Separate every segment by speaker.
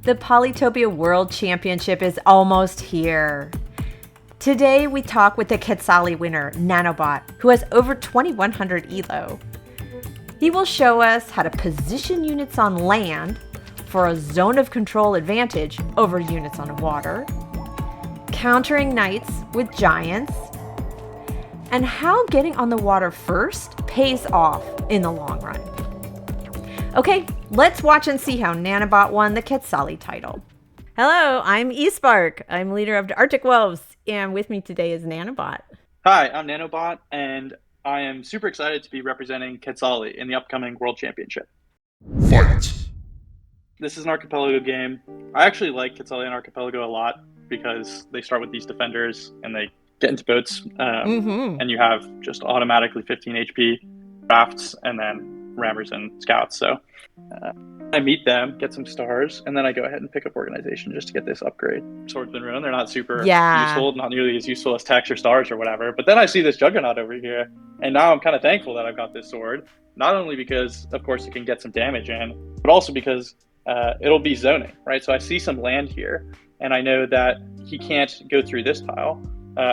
Speaker 1: The Polytopia World Championship is almost here. Today we talk with the Quetzali winner, Nanobot, who has over 2100 elo. He will show us how to position units on land for a zone of control advantage over units on water, countering knights with giants, and how getting on the water first pays off in the long run. Okay, let's watch and see how Nanobot won the Quetzali title. Hello, I'm eSpark. I'm leader of the Arctic Wolves, and with me today is Nanobot.
Speaker 2: Hi, I'm Nanobot, and I am super excited to be representing Quetzali in the upcoming World Championship.
Speaker 3: Fight!
Speaker 2: This is an archipelago game. I actually like Quetzali and Archipelago a lot because they start with these defenders and they get into boats, and you have just automatically 15 HP rafts and then rammers and scouts. So I meet them, get some stars, and then I go ahead and pick up organization just to get this upgrade. Swordsman Rune, they're not super useful, not nearly as useful as Tex or stars or whatever. But then I see this Juggernaut over here, and now I'm kind of thankful that I've got this sword. Not only because, of course, it can get some damage in, but also because it'll be zoning, right? So I see some land here, and I know that he can't go through this tile.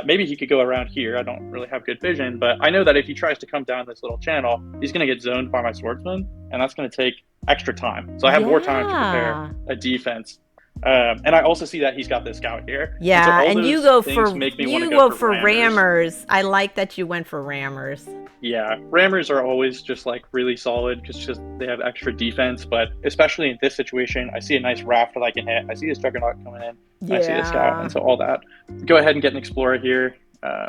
Speaker 2: Maybe he could go around here. I don't really have good vision, but I know that if he tries to come down this little channel, he's going to get zoned by my swordsman, and that's going to take extra time. So I have more time to prepare a defense. And I also see that he's got this scout here.
Speaker 1: Yeah, and you go for
Speaker 2: rammers.
Speaker 1: rammers. I like that you went for rammers.
Speaker 2: Yeah, rammers are always just like really solid because they have extra defense. But especially in this situation, I see a nice raft that I can hit. I see this Juggernaut coming in. Yeah. I see the scout, and so all that. Go ahead and get an explorer here.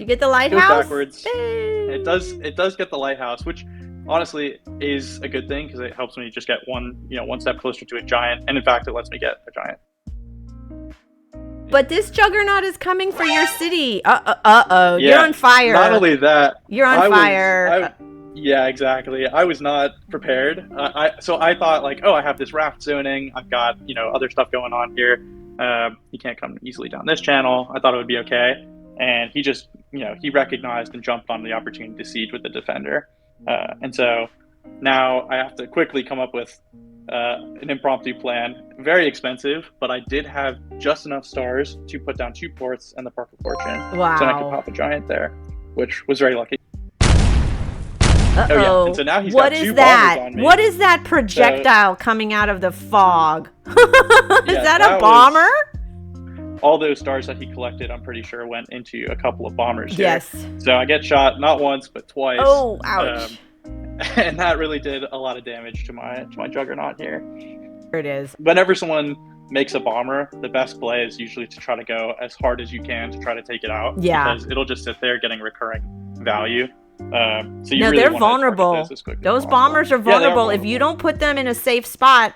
Speaker 1: You get the lighthouse.
Speaker 2: Goes backwards. It does get the lighthouse, which honestly is a good thing because it helps me just get one step closer to a giant, and in fact, it lets me get a giant.
Speaker 1: But this Juggernaut is coming for your city. Yeah, you're on fire.
Speaker 2: Not only that,
Speaker 1: you're on fire.
Speaker 2: Yeah, exactly. I was not prepared. So I thought like, oh, I have this raft zoning. I've got other stuff going on here. He can't come easily down this channel. I thought it would be okay, and he just he recognized and jumped on the opportunity to siege with the defender. And so now I have to quickly come up with an impromptu plan. Very expensive, but I did have just enough stars to put down 2 ports and the Park of Fortune.
Speaker 1: Wow.
Speaker 2: So I could pop a giant there, which was very lucky.
Speaker 1: Uh-oh.
Speaker 2: Oh, yeah. And so now he's
Speaker 1: what
Speaker 2: got
Speaker 1: is
Speaker 2: 2
Speaker 1: that?
Speaker 2: bombers on me.
Speaker 1: What is that projectile coming out of the fog? Is
Speaker 2: Yeah,
Speaker 1: that a bomber?
Speaker 2: All those stars that he collected, I'm pretty sure, went into a couple of bombers here.
Speaker 1: Yes.
Speaker 2: So I get shot not once, but twice.
Speaker 1: Oh, ouch.
Speaker 2: And that really did a lot of damage to my Juggernaut here.
Speaker 1: There it is.
Speaker 2: Whenever someone makes a bomber, the best play is usually to try to go as hard as you can to try to take it out.
Speaker 1: Yeah.
Speaker 2: Because it'll just sit there getting recurring value. So
Speaker 1: no,
Speaker 2: really
Speaker 1: they're vulnerable. Those bombers are vulnerable. If you don't put them in a safe spot,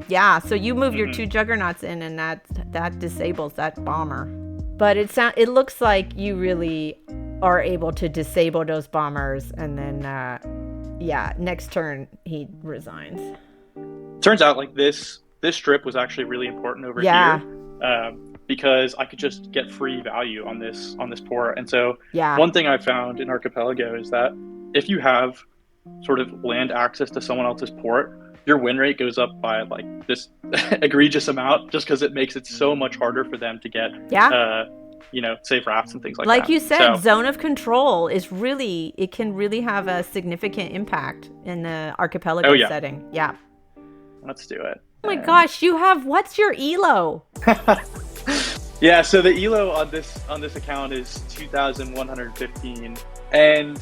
Speaker 1: yeah. So you move your 2 Juggernauts in, and that disables that bomber. But it looks like you really are able to disable those bombers, and then next turn he resigns.
Speaker 2: Turns out like this strip was actually really important over here. Because I could just get free value on this port. And so one thing I found in Archipelago is that if you have sort of land access to someone else's port, your win rate goes up by like this egregious amount just because it makes it so much harder for them to get safe rafts and things like that.
Speaker 1: Like you said, zone of control is it can really have a significant impact in the Archipelago setting. Yeah.
Speaker 2: Let's do it.
Speaker 1: Oh my gosh, what's your elo?
Speaker 2: Yeah, so the elo on this account is 2,115, and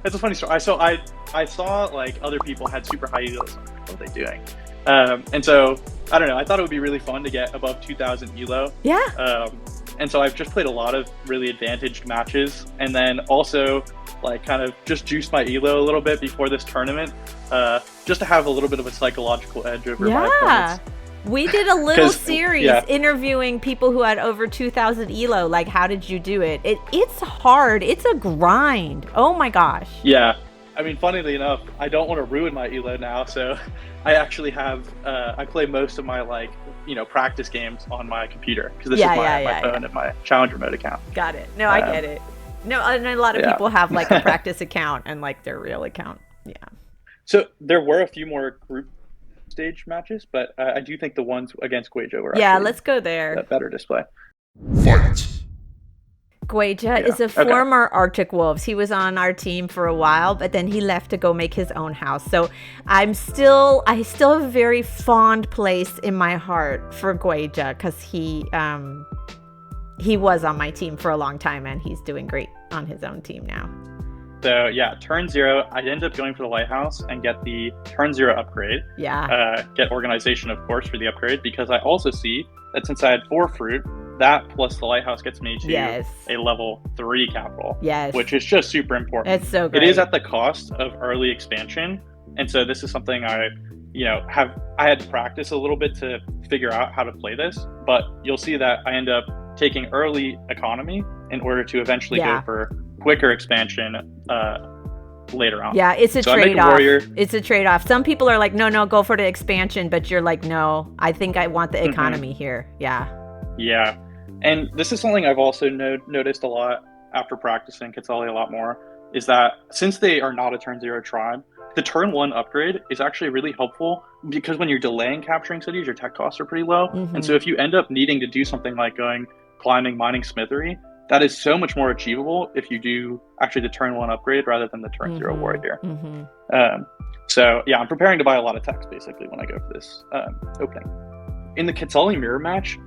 Speaker 2: it's a funny story. I saw like other people had super high elos. What are they doing? And so I don't know. I thought it would be really fun to get above 2,000 elo.
Speaker 1: Yeah.
Speaker 2: And so I've just played a lot of really advantaged matches, and then also like kind of just juiced my elo a little bit before this tournament, just to have a little bit of a psychological edge over my opponents.
Speaker 1: We did a little series interviewing people who had over 2,000 elo. Like, how did you do it? It's hard. It's a grind. Oh my gosh.
Speaker 2: Yeah. I mean, funnily enough, I don't want to ruin my elo now, so I actually have I play most of my practice games on my computer because this is my phone and my Challenger mode account.
Speaker 1: Got it. No, I get it. No, and a lot of people have like a practice account and like their real account. Yeah.
Speaker 2: So there were a few more group stage matches, but I do think the ones against Ghwaejuh were
Speaker 1: Yeah,
Speaker 2: actually
Speaker 1: let's go there.
Speaker 2: a better display.
Speaker 1: Ghwaejuh is a former Arctic Wolves. He was on our team for a while, but then he left to go make his own house. So I still have a very fond place in my heart for Ghwaejuh because he was on my team for a long time and he's doing great on his own team now.
Speaker 2: So yeah, turn 0, I ended up going for the lighthouse and get the turn 0 upgrade.
Speaker 1: Yeah.
Speaker 2: Get organization, of course, for the upgrade, because I also see that since I had 4 fruit, that plus the lighthouse gets me to a level 3 capital.
Speaker 1: Yes.
Speaker 2: Which is just super important.
Speaker 1: It's so great.
Speaker 2: It is at the cost of early expansion. And so this is something I had to practice a little bit to figure out how to play this, but you'll see that I end up taking early economy in order to eventually go for quicker expansion later on.
Speaker 1: Yeah, it's a trade-off. It's a trade-off. Some people are like, no, go for the expansion, but you're like, no, I think I want the economy here. Yeah.
Speaker 2: And this is something I've also noticed a lot after practicing Quetzali a lot more, is that since they are not a turn 0 tribe, the turn 1 upgrade is actually really helpful, because when you're delaying capturing cities, your tech costs are pretty low. And so if you end up needing to do something like going climbing, mining, smithery, that is so much more achievable if you do actually the turn 1 upgrade rather than the turn 0 warrior. So yeah, I'm preparing to buy a lot of techs basically when I go for this opening. In the Quetzali mirror match,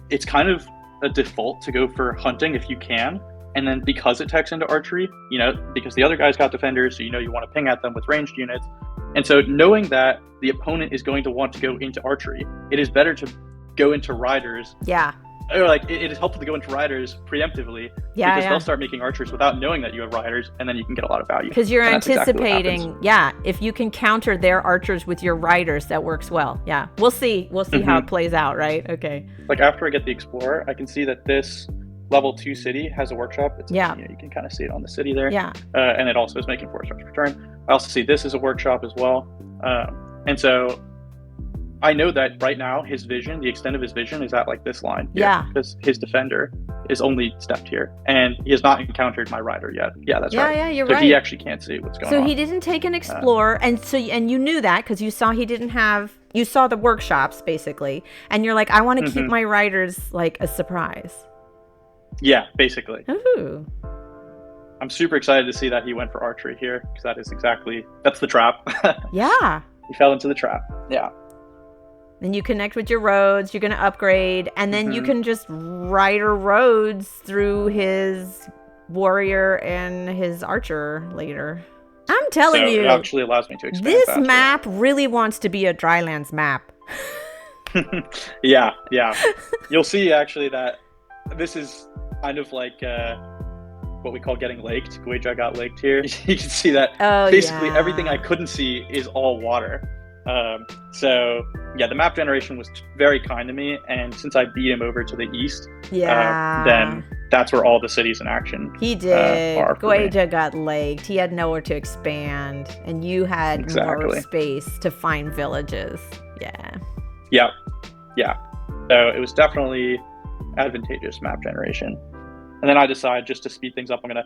Speaker 2: it's kind of a default to go for hunting if you can, and then because it techs into archery, because the other guy's got defenders, so you want to ping at them with ranged units. And so knowing that the opponent is going to want to go into archery, it is better to go into riders. Or like it is helpful to go into riders preemptively, because they'll start making archers without knowing that you have riders, and then you can get a lot of value.
Speaker 1: Because you're anticipating, if you can counter their archers with your riders, that works well. Yeah, we'll see how it plays out, right? Okay.
Speaker 2: Like after I get the Explorer, I can see that this level 2 city has a workshop. You can kind of see it on the city there. And it also is making 4 stars per turn. I also see this as a workshop as well. And so I know that right now his vision, the extent of his vision, is at like this line here, because his defender is only stepped here, and he has not encountered my rider yet. Yeah, that's right.
Speaker 1: Yeah, you're
Speaker 2: so
Speaker 1: right.
Speaker 2: He actually can't see what's going on.
Speaker 1: So he didn't take an Explorer, and you knew that because you saw he didn't have. You saw the workshops basically, and you're like, I want to keep my riders like a surprise.
Speaker 2: Yeah, basically.
Speaker 1: Ooh.
Speaker 2: I'm super excited to see that he went for archery here, because that's the trap.
Speaker 1: Yeah.
Speaker 2: He fell into the trap. Yeah.
Speaker 1: Then you connect with your roads, you're going to upgrade, and then you can just rider roads through his warrior and his archer later. I'm telling you.
Speaker 2: It actually allows me to expand
Speaker 1: this
Speaker 2: faster.
Speaker 1: map really wants to be a drylands map.
Speaker 2: Yeah. You'll see actually that this is kind of like what we call getting laked. Ghwaejuh got laked here. You can see that basically everything I couldn't see is all water. So yeah, the map generation was very kind to me, and since I beat him over to the east, then that's where all the cities in action
Speaker 1: he did. Ghwaejuh got laked. He had nowhere to expand, and you had more space to find villages. Yeah. So it was definitely advantageous map generation. And then I decide, just to speed things up, I'm gonna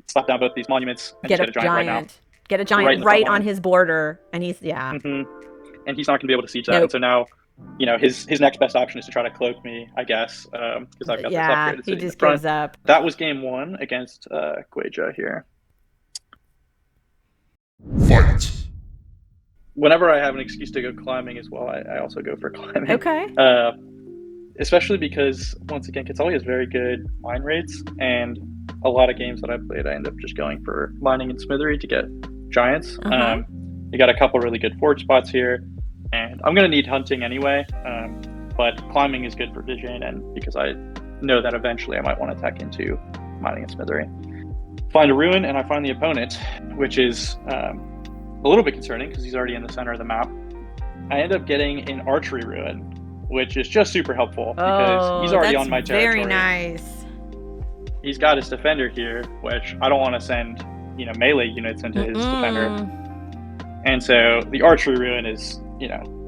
Speaker 1: slap down both these monuments and get a giant right now. Get a giant right on his border, and he's and
Speaker 2: he's not gonna be able to siege that. And so now, his next best option is to try to cloak me, I guess, because I've got this upgraded city.
Speaker 1: He just gives up.
Speaker 2: That was game 1 against Ghwaejuh here.
Speaker 3: Fight.
Speaker 2: Whenever I have an excuse to go climbing as well, I also go for climbing.
Speaker 1: Okay.
Speaker 2: Especially because, once again, Quetzali has very good mine rates, and a lot of games that I've played, I end up just going for mining and smithery to get giants. You got a couple really good forge spots here, and I'm going to need hunting anyway, but climbing is good for vision, and because I know that eventually I might want to tech into mining and smithery. Find a ruin, and I find the opponent, which is a little bit concerning because he's already in the center of the map. I end up getting an archery ruin, which is just super helpful because he's already on my territory.
Speaker 1: Very nice.
Speaker 2: He's got his defender here, which I don't want to send, melee units into his defender. And so the archery ruin is,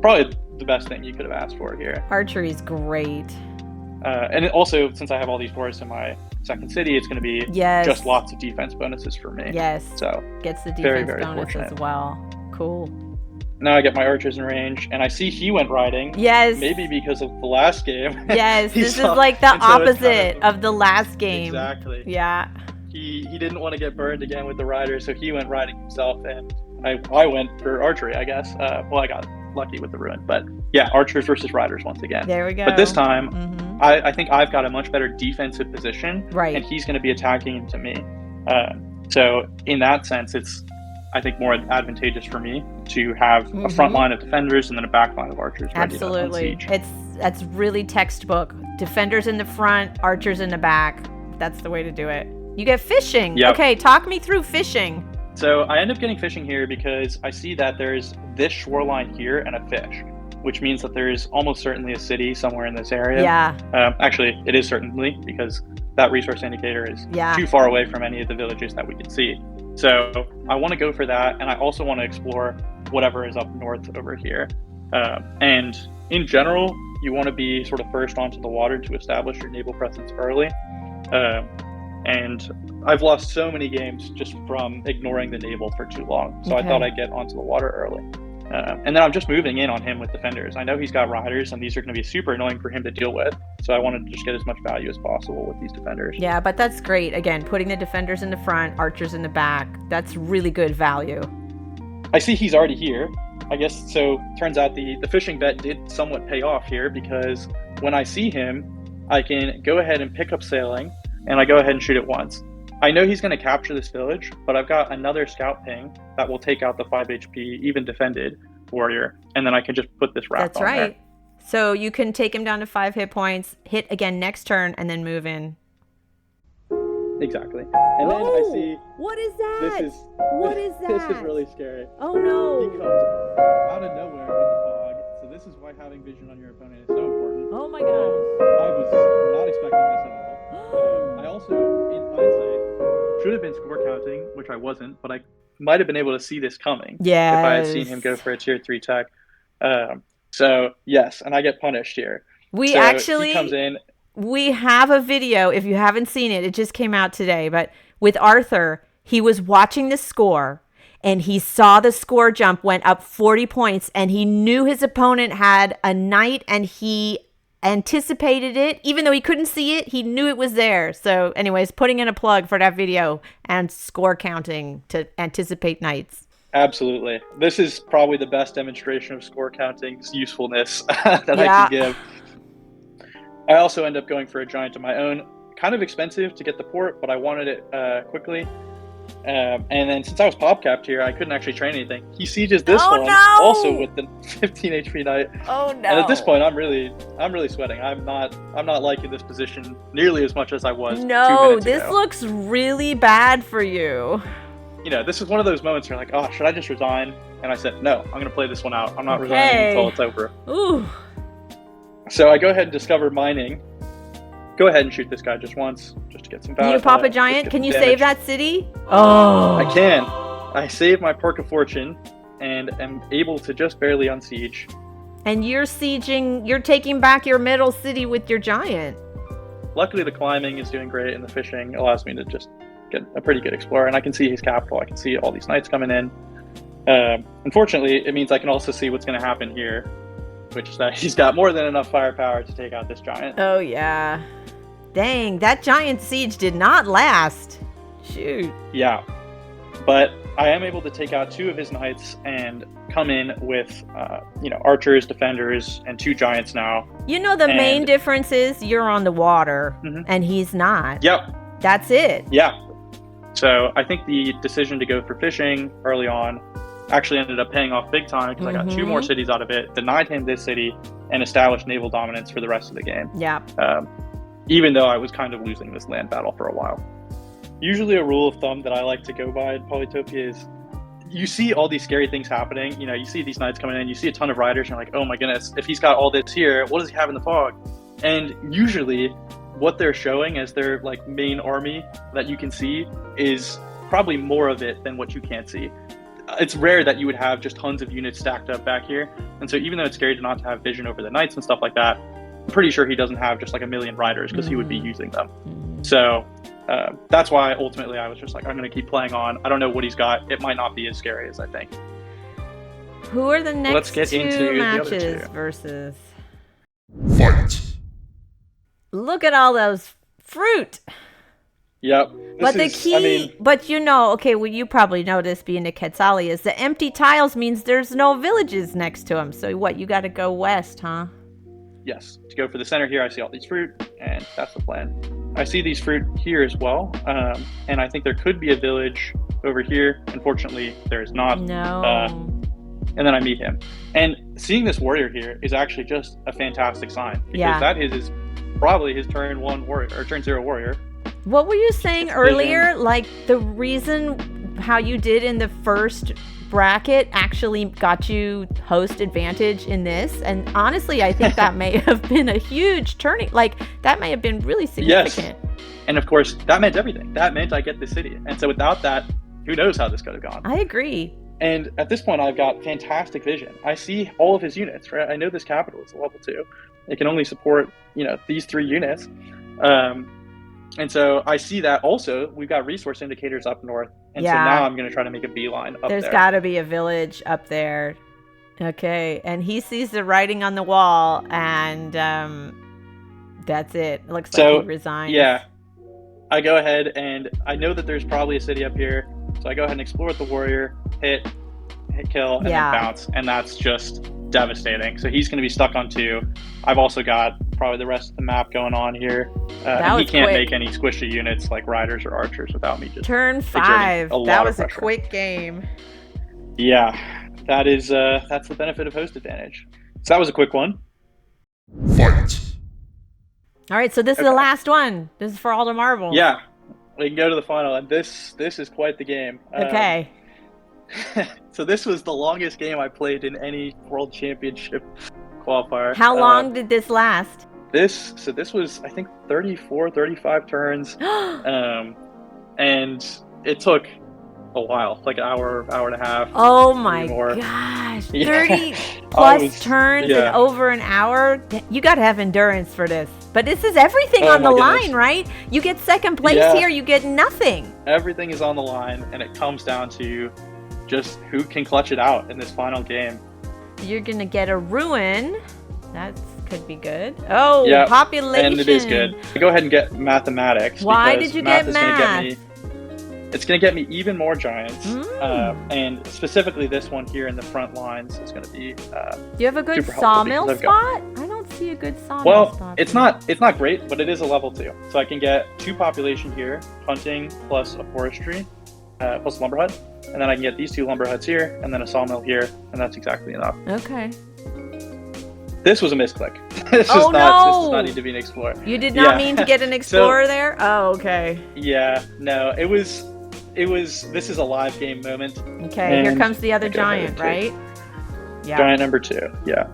Speaker 2: probably the best thing you could have asked for here.
Speaker 1: Archery's great.
Speaker 2: And also, since I have all these forests in my second city, it's going to be just lots of defense bonuses for me.
Speaker 1: Yes.
Speaker 2: So
Speaker 1: gets the defense
Speaker 2: very, very
Speaker 1: bonus
Speaker 2: fortunate
Speaker 1: as well. Cool.
Speaker 2: now I get my archers in range, and I see he went riding.
Speaker 1: Yes.
Speaker 2: Maybe because of the last game.
Speaker 1: Yes, this is like the opposite of the last game.
Speaker 2: Exactly.
Speaker 1: Yeah.
Speaker 2: He didn't want to get burned again with the rider, so he went riding himself, and I went for archery, I guess. Well, I got lucky with the ruin, but yeah, archers versus riders once again.
Speaker 1: There we go.
Speaker 2: But this time, I think I've got a much better defensive position,
Speaker 1: right?
Speaker 2: And he's going to be attacking into me. So in that sense, it's, I think, more advantageous for me to have a front line of defenders and then a back line of archers.
Speaker 1: Absolutely. That's really textbook. Defenders in the front, archers in the back. That's the way to do it. You get fishing. Yep. Okay, talk me through fishing.
Speaker 2: So I end up getting fishing here because I see that there's this shoreline here and a fish, which means that there's almost certainly a city somewhere in this area.
Speaker 1: Yeah.
Speaker 2: Actually, it is certainly, because that resource indicator is too far away from any of the villages that we can see. So I want to go for that, and I also want to explore whatever is up north over here. And in general, you want to be sort of first onto the water to establish your naval presence early. And I've lost so many games just from ignoring the naval for too long. So I thought I'd get onto the water early. And then I'm just moving in on him with defenders. I know he's got riders, and these are going to be super annoying for him to deal with. So I want to just get as much value as possible with these defenders.
Speaker 1: Yeah, but that's great. Again, putting the defenders in the front, archers in the back. That's really good value.
Speaker 2: I see he's already here. I guess, so turns out the fishing bet did somewhat pay off here, because when I see him, I can go ahead and pick up sailing, and I go ahead and shoot it once. I know he's going to capture this village, but I've got another scout ping that will take out the 5 HP, even defended warrior, and then I can just put this raft on there. That's right.
Speaker 1: So you can take him down to 5 hit points, hit again next turn, and then move in.
Speaker 2: Exactly. And then I see...
Speaker 1: What is that?
Speaker 2: What is that? This is really scary.
Speaker 1: Oh no!
Speaker 2: He comes out of nowhere with the fog, so this is why having vision on your opponent is so important.
Speaker 1: Oh my god.
Speaker 2: I was not expecting this at all. I also, in hindsight, should have been score counting, which I wasn't, but I might have been able to see this coming.
Speaker 1: Yes.
Speaker 2: If I had seen him go for a tier 3 tech. So, yes, and I get punished here.
Speaker 1: He comes in. We have a video, if you haven't seen it, it just came out today, but with Arthur, he was watching the score, and he saw the score jump went up 40 points, and he knew his opponent had a knight, and he anticipated it. Even though he couldn't see it, he knew it was there. So anyways, putting in a plug for that video and score counting to anticipate knights.
Speaker 2: Absolutely. This is probably the best demonstration of score counting's usefulness that I can give. I also end up going for a giant of my own. Kind of expensive to get the port, but I wanted it quickly. And then since I was pop capped here, I couldn't actually train anything. He sieges this one also with the 15 HP knight.
Speaker 1: Oh no!
Speaker 2: And at this point, I'm really sweating. I'm not liking this position nearly as much as I was. 2 minutes
Speaker 1: this
Speaker 2: ago.
Speaker 1: Looks really bad for you.
Speaker 2: You know, this is one of those moments where you're like, oh, should I just resign? And I said, no, I'm going to play this one out. I'm not resigning until it's over.
Speaker 1: Ooh.
Speaker 2: So I go ahead and discover mining. Go ahead and shoot this guy just once, just to get some value.
Speaker 1: You pop a giant? Can you save that city? Oh.
Speaker 2: I can. I save my Perk of Fortune and am able to just barely unsiege.
Speaker 1: And you're taking back your middle city with your giant.
Speaker 2: Luckily, the climbing is doing great, and the fishing allows me to just get a pretty good explorer. And I can see his capital. I can see all these knights coming in. Unfortunately, it means I can also see what's going to happen here, which is that he's got more than enough firepower to take out this giant.
Speaker 1: Oh, yeah. Dang, that giant siege did not last. Shoot.
Speaker 2: Yeah. But I am able to take out 2 of his knights and come in with, archers, defenders, and 2 giants now.
Speaker 1: You know, the main difference is you're on the water, and he's not.
Speaker 2: Yep.
Speaker 1: That's it.
Speaker 2: Yeah. So I think the decision to go for fishing early on actually ended up paying off big time, because I got 2 more cities out of it, denied him this city, and established naval dominance for the rest of the game.
Speaker 1: Yeah.
Speaker 2: Even though I was kind of losing this land battle for a while. Usually a rule of thumb that I like to go by in Polytopia is, you see all these scary things happening. You know, you see these knights coming in, you see a ton of riders, and you're like, oh my goodness, if he's got all this here, what does he have in the fog? And usually what they're showing as their like main army that you can see is probably more of it than what you can't see. It's rare that you would have just tons of units stacked up back here. And so even though it's scary to not have vision over the knights and stuff like that, I'm pretty sure he doesn't have just like a million riders, because he would be using them. So that's why ultimately I was just like, I'm going to keep playing on. I don't know what he's got. It might not be as scary as I think.
Speaker 1: Who are the next
Speaker 2: Let's get
Speaker 1: two
Speaker 2: into the other
Speaker 1: matches
Speaker 2: two.
Speaker 1: versus?
Speaker 3: Fight.
Speaker 1: Look at all those fruit.
Speaker 2: Yep.
Speaker 1: But the key, but okay, well, you probably know this being a Quetzali, is the empty tiles means there's no villages next to them. So what, you got to go west, huh?
Speaker 2: Yes. To go for the center here, I see all these fruit, and that's the plan. I see these fruit here as well, and I think there could be a village over here. Unfortunately, there is not.
Speaker 1: No.
Speaker 2: And then I meet him. And seeing this warrior here is actually just a fantastic sign. Because that is probably his turn 1 warrior, or turn 0 warrior.
Speaker 1: What were you saying earlier? Like, the reason how you did in the first bracket actually got you host advantage in this? And honestly, I think that may have been a huge turning. Like, that may have been really significant.
Speaker 2: Yes. And of course, that meant everything. That meant I get the city. And so without that, who knows how this could have gone.
Speaker 1: I agree.
Speaker 2: And at this point, I've got fantastic vision. I see all of his units, right? I know this capital is a level 2. It can only support, these 3 units. And so I see that also we've got resource indicators up north. And so now I'm going to try to make a beeline up there.
Speaker 1: There's got to be a village up there. Okay. And he sees the writing on the wall, and that's it. It looks like he resigns.
Speaker 2: Yeah. I go ahead, and I know that there's probably a city up here. So I go ahead and explore with the warrior, hit kill, and then bounce. And that's just devastating. So he's going to be stuck on 2. I've also got probably the rest of the map going on here. And he can't make any squishy units like riders or archers without me just
Speaker 1: turn 5. That was a quick game.
Speaker 2: Yeah, that's the benefit of host advantage. So that was a quick one.
Speaker 3: Fight.
Speaker 1: All right, so this is the last one. This is for all the marbles.
Speaker 2: Yeah, we can go to the final, and this is quite the game.
Speaker 1: Okay.
Speaker 2: So this was the longest game I played in any World Championship qualifier.
Speaker 1: How long did this last?
Speaker 2: This was, I think, 34, 35 turns. And it took a while, like an hour and a half.
Speaker 1: Oh my gosh. 30 plus turns in over an hour. You got to have endurance for this. But this is everything on the line, right? You get second place here, you get nothing.
Speaker 2: Everything is on the line, and it comes down to just who can clutch it out in this final game.
Speaker 1: You're going to get a ruin. That could be good. Oh, population.
Speaker 2: And it is good. Go ahead and get mathematics.
Speaker 1: Why did you get math?
Speaker 2: It's going to get me even more giants. And specifically this one here in the front lines is going to be
Speaker 1: Do you have a good sawmill spot? I don't see a good sawmill spot.
Speaker 2: Well, it's not great, but it is a level 2. So I can get 2 population here, hunting plus a forestry, plus a lumber hut. And then I can get these 2 lumber huts here, and then a sawmill here, and that's exactly enough.
Speaker 1: Okay.
Speaker 2: This was a misclick. This does not need to be an explorer.
Speaker 1: You did not mean to get an explorer there? Oh, okay.
Speaker 2: Yeah, no, it was, this is a live game moment.
Speaker 1: Okay, here comes the other giant, right?
Speaker 2: Yeah. Giant number 2, yeah.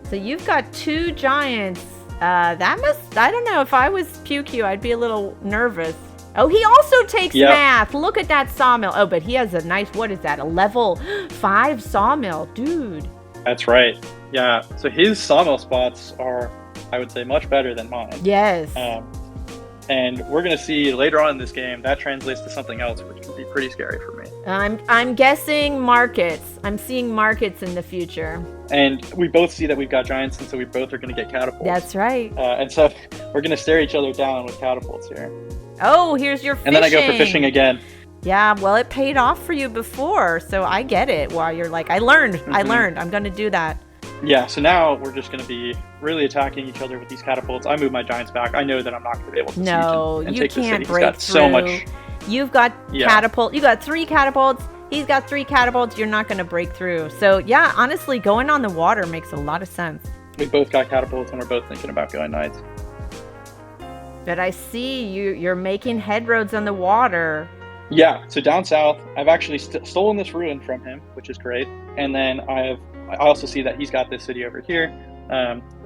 Speaker 1: So you've got 2 giants. I don't know, if I was PewQ, I'd be a little nervous. Oh, he also takes math. Look at that sawmill. Oh, but he has a nice, what is that? A level 5 sawmill, dude.
Speaker 2: That's right. Yeah. So his sawmill spots are, I would say, much better than mine.
Speaker 1: Yes.
Speaker 2: And we're going to see later on in this game, that translates to something else, which can be pretty scary for me.
Speaker 1: I'm guessing markets. I'm seeing markets in the future.
Speaker 2: And we both see that we've got giants, and so we both are going to get catapults.
Speaker 1: That's right.
Speaker 2: And so we're going to stare each other down with catapults here.
Speaker 1: Oh, here's your fishing.
Speaker 2: And then I go for fishing again.
Speaker 1: Yeah, well, it paid off for you before, so I get it. While you're like, I learned. I'm going to do that.
Speaker 2: Yeah, so now we're just going to be really attacking each other with these catapults. I move my giants back. I know that I'm not going to be able to
Speaker 1: No,
Speaker 2: and
Speaker 1: you
Speaker 2: take
Speaker 1: can't
Speaker 2: the city.
Speaker 1: break
Speaker 2: He's got
Speaker 1: through.
Speaker 2: So much.
Speaker 1: You've got catapult. You got 3 catapults. He's got 3 catapults. You're not going to break through. So yeah, honestly, going on the water makes a lot of sense.
Speaker 2: We both got catapults, and we're both thinking about going knights.
Speaker 1: But I see you're making headroads on the water.
Speaker 2: Yeah, so down south, I've actually stolen this ruin from him, which is great. And then I also see that he's got this city over here.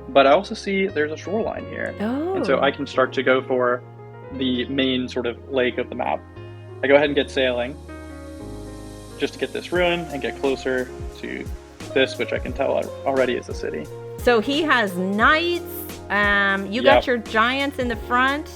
Speaker 2: But I also see there's a shoreline here.
Speaker 1: Oh.
Speaker 2: And so I can start to go for the main sort of lake of the map. I go ahead and get sailing just to get this ruin and get closer to this, which I can tell already is a city.
Speaker 1: So he has knights. You got your giants in the front.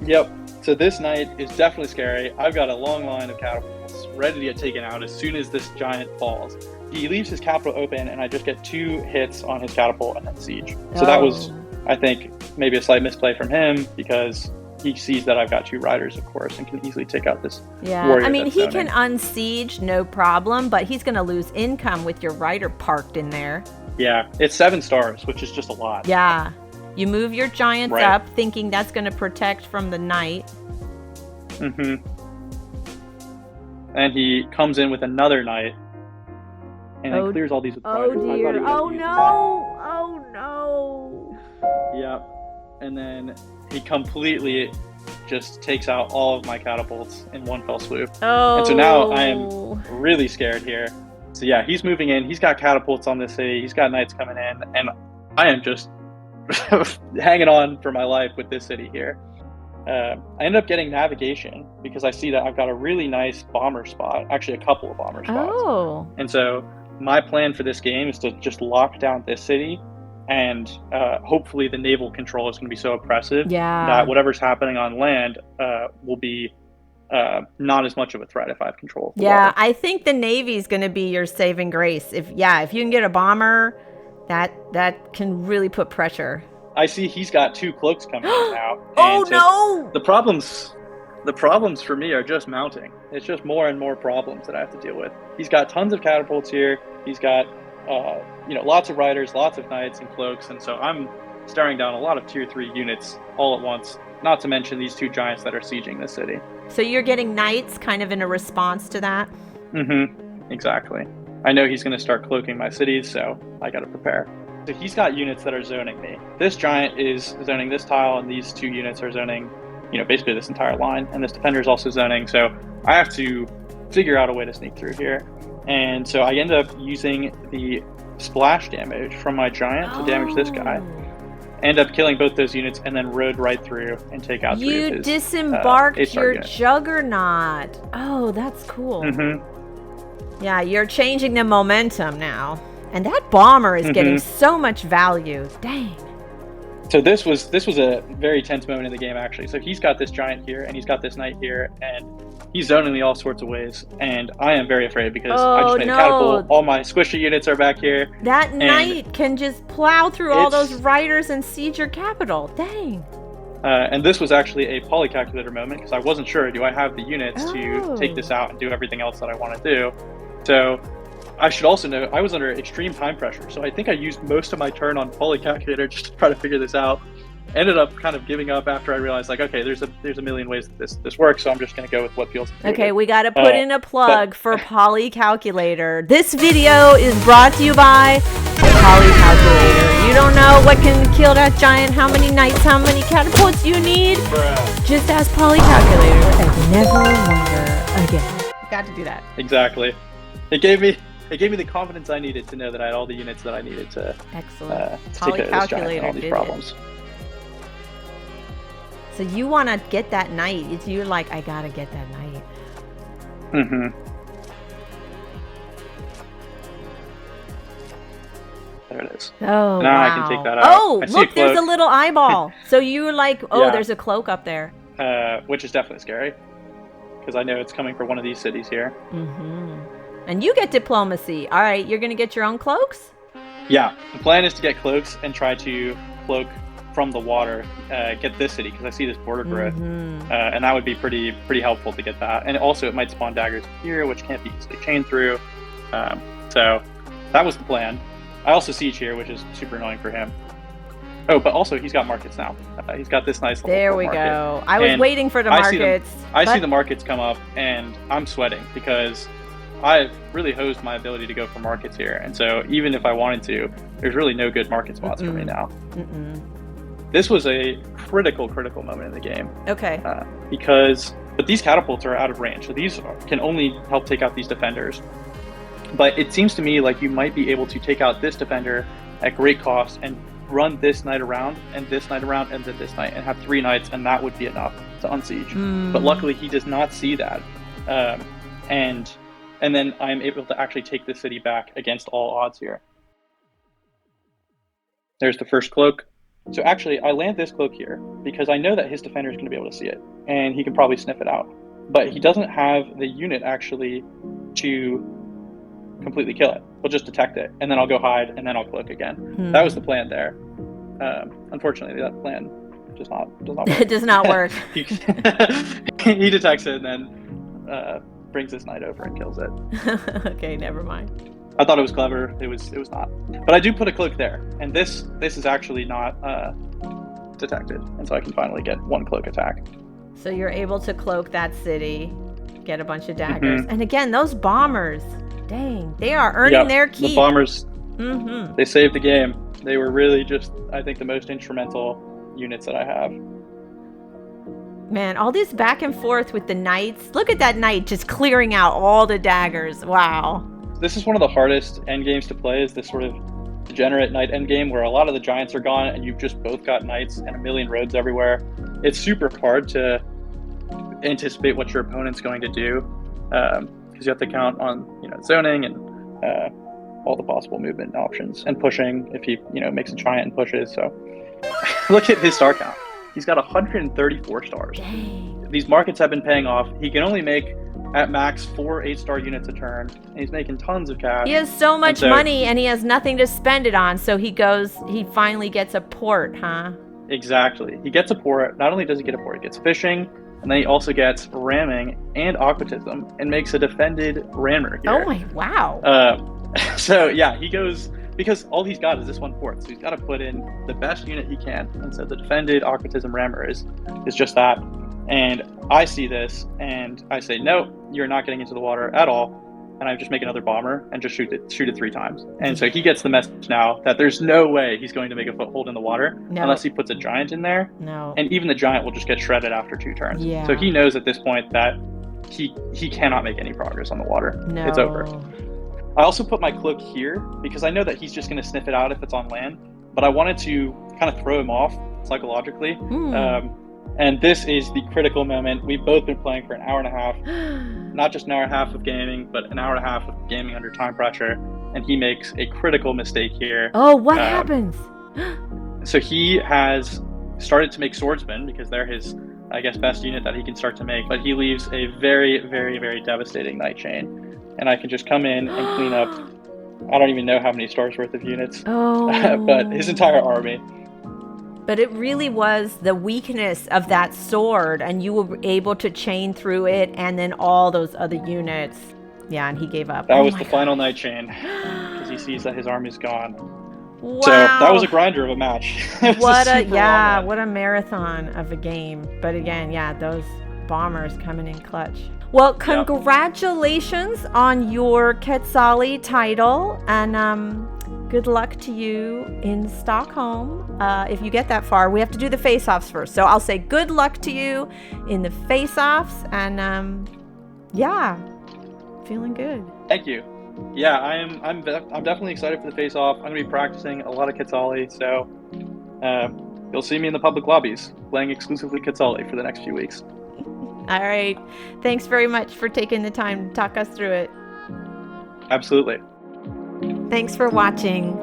Speaker 2: Yep. So this knight is definitely scary. I've got a long line of catapults ready to get taken out as soon as this giant falls. He leaves his capital open, and I just get 2 hits on his catapult and then siege. So that was, I think, maybe a slight misplay from him, because he sees that I've got 2 riders, of course, and can easily take out this warrior.
Speaker 1: I mean, he
Speaker 2: zoning.
Speaker 1: can unsiege, no problem, but he's going to lose income with your rider parked in there.
Speaker 2: Yeah, it's 7 stars, which is just a lot.
Speaker 1: Yeah. You move your giants
Speaker 2: Right.
Speaker 1: up, thinking that's going to protect from the knight.
Speaker 2: Mm-hmm. And he comes in with another knight, and then clears all these with
Speaker 1: Oh
Speaker 2: riders.
Speaker 1: dear. Oh no. Oh no.
Speaker 2: Yeah. And then he completely just takes out all of my catapults in one fell swoop.
Speaker 1: Oh.
Speaker 2: And so now I am really scared here. So yeah, he's moving in. He's got catapults on this city. He's got knights coming in. And I am just hanging on for my life with this city here. I ended up getting navigation because I see that I've got a really nice bomber spot. Actually, a couple of bomber spots.
Speaker 1: Oh.
Speaker 2: And so my plan for this game is to just lock down this city, and hopefully the naval control is going to be so oppressive that whatever's happening on land will be not as much of a threat if I have control of the water.
Speaker 1: I think the Navy's going to be your saving grace. If you can get a bomber, that can really put pressure.
Speaker 2: I see he's got 2 cloaks coming in now.
Speaker 1: Oh
Speaker 2: so
Speaker 1: no!
Speaker 2: The problems for me are just mounting. It's just more and more problems that I have to deal with. He's got tons of catapults here. He's got lots of riders, lots of knights and cloaks, and so I'm staring down a lot of tier 3 units all at once. Not to mention these 2 giants that are sieging this city.
Speaker 1: So you're getting knights kind of in a response to that?
Speaker 2: Mm-hmm. Exactly. I know he's going to start cloaking my cities, so I got to prepare. So he's got units that are zoning me. This giant is zoning this tile, and these 2 units are zoning, basically this entire line. And this defender is also zoning, so I have to figure out a way to sneak through here. And so I end up using the splash damage from my giant to damage this guy. End up killing both those units, and then rode right through and take out 3 of his
Speaker 1: disembarked your
Speaker 2: units.
Speaker 1: juggernaut. Oh, that's cool.
Speaker 2: Mm-hmm.
Speaker 1: Yeah, you're changing the momentum now. And that bomber is getting so much value. Dang.
Speaker 2: So this was a very tense moment in the game, actually. So he's got this giant here, and he's got this knight here, and he's zoning me all sorts of ways. And I am very afraid because I just made a catapult. All my squishy units are back here.
Speaker 1: That knight can just plow through all those riders and siege your capital. Dang.
Speaker 2: And this was actually a PolyCalculator moment because I wasn't sure, do I have the units to take this out and do everything else that I want to do? So I should also note, I was under extreme time pressure, so I think I used most of my turn on PolyCalculator just to try to figure this out. Ended up kind of giving up after I realized, like, okay, there's a million ways that this works, so I'm just going to go with what feels good.
Speaker 1: Okay, we got to put in a plug for PolyCalculator. This video is brought to you by PolyCalculator. You don't know what can kill that giant, how many knights, how many catapults you need? Just ask PolyCalculator and never wonder again. Got to do that.
Speaker 2: Exactly. It gave me the confidence I needed to know that I had all the units that I needed to
Speaker 1: excellent.
Speaker 2: To take out this giant and all these problems.
Speaker 1: So you want to get that knight. You're like, I got to get that knight.
Speaker 2: Mm-hmm. There it is.
Speaker 1: Oh,
Speaker 2: now
Speaker 1: wow.
Speaker 2: I can take that out.
Speaker 1: Oh, look, there's a little eyeball. So you were like, there's a cloak up there.
Speaker 2: Which is definitely scary. Because I know it's coming for one of these cities here.
Speaker 1: Mm-hmm. And you get diplomacy. All right, you're going to get your own cloaks?
Speaker 2: Yeah, the plan is to get cloaks and try to cloak from the water, get this city, because I see this border growth. And that would be pretty helpful to get that. And also it might spawn daggers here, which can't be easily chained through. So that was the plan. I also siege here, which is super annoying for him. Oh, but also he's got markets now. He's got this nice little
Speaker 1: There we
Speaker 2: market.
Speaker 1: go. I was waiting for the markets.
Speaker 2: I see the markets come up, and I'm sweating because I've really hosed my ability to go for markets here. And so even if I wanted to, there's really no good market spots for me now. This was a critical moment in the game.
Speaker 1: Okay.
Speaker 2: But these catapults are out of range. So these can only help take out these defenders. But it seems to me like you might be able to take out this defender at great cost and run this knight around, and this knight around, and then this knight, and have 3 knights, and that would be enough to unsiege. But luckily, he does not see that. And then I'm able to actually take the city back against all odds here. There's the first cloak. So actually, I land this cloak here because I know that his defender is going to be able to see it, and he can probably sniff it out. but he doesn't have the unit actually to completely kill it. He'll just detect it, and then I'll go hide, and then I'll cloak again. That was the plan there. Unfortunately, that plan does not work.
Speaker 1: It does not work.
Speaker 2: he detects it and then brings his knight over and kills it.
Speaker 1: Okay, never mind.
Speaker 2: I thought it was clever. It was not. But I do put a cloak there, and this is actually not detected, and so I can finally get one cloak attack.
Speaker 1: So you're able to cloak that city, get a bunch of daggers, and again, those bombers, dang, they are earning their keep.
Speaker 2: The bombers, they saved the game. They were really just, I think, the most instrumental units that I have.
Speaker 1: Man, all this back and forth with the knights. Look at that knight just clearing out all the daggers. Wow.
Speaker 2: This is one of the hardest end games to play, is this sort of degenerate knight end game where a lot of the giants are gone and you've just both got knights and a million roads everywhere. It's super hard to anticipate what your opponent's going to do, because you have to count on zoning and all the possible movement options and pushing if he makes a giant and pushes. So look at his star count. He's got 134 stars.
Speaker 1: Dang.
Speaker 2: These markets have been paying off. He can only make at max 4 8-star units a turn, and he's making tons of cash.
Speaker 1: He has so much money and he has nothing to spend it on, so he finally gets a port, huh?
Speaker 2: Exactly. He gets a port. Not only does he get a port, he gets fishing, and then he also gets ramming and aquatism and makes a defended rammer here.
Speaker 1: Oh my, wow.
Speaker 2: So yeah, he goes, because all he's got is this one port, so he's got to put in the best unit he can, and so the defended aquatism rammer is just that. And I see this and I say, no, you're not getting into the water at all, and I just make another bomber and just shoot it 3 times. And so he gets the message now that there's no way he's going to make a foothold in the water unless he puts a giant in there.
Speaker 1: No.
Speaker 2: And even the giant will just get shredded after 2 turns.
Speaker 1: Yeah.
Speaker 2: So he knows at this point that he cannot make any progress on the water.
Speaker 1: No.
Speaker 2: It's over. I also put my cloak here because I know that he's just going to sniff it out if it's on land, but I wanted to kind of throw him off psychologically. And this is the critical moment. We've both been playing for an hour and a half, not just an hour and a half of gaming, but an hour and a half of gaming under time pressure. And he makes a critical mistake here.
Speaker 1: Oh, what happens?
Speaker 2: So he has started to make swordsmen because they're his, I guess, best unit that he can start to make. But he leaves a very, very, very devastating knight chain. And I can just come in and clean up, I don't even know how many stars worth of units, but his entire army.
Speaker 1: But it really was the weakness of that sword, and you were able to chain through it, and then all those other units. Yeah, and he gave up.
Speaker 2: That was the final knight chain, because he sees that his army's gone.
Speaker 1: Wow.
Speaker 2: So that was a grinder of a match.
Speaker 1: What a marathon of a game. But again, those bombers coming in clutch. Well, congratulations on your Quetzali title, and good luck to you in Stockholm. If you get that far, we have to do the face-offs first. So I'll say good luck to you in the face-offs, and feeling good.
Speaker 2: Thank you. Yeah, I'm definitely excited for the face-off. I'm gonna be practicing a lot of Quetzali, so you'll see me in the public lobbies playing exclusively Quetzali for the next few weeks.
Speaker 1: All right. Thanks very much for taking the time to talk us through it.
Speaker 2: Absolutely.
Speaker 1: Thanks for watching.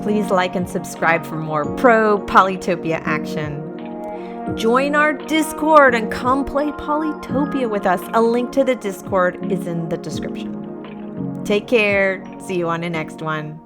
Speaker 1: Please like and subscribe for more pro Polytopia action. Join our Discord and come play Polytopia with us. A link to the Discord is in the description. Take care. See you on the next one.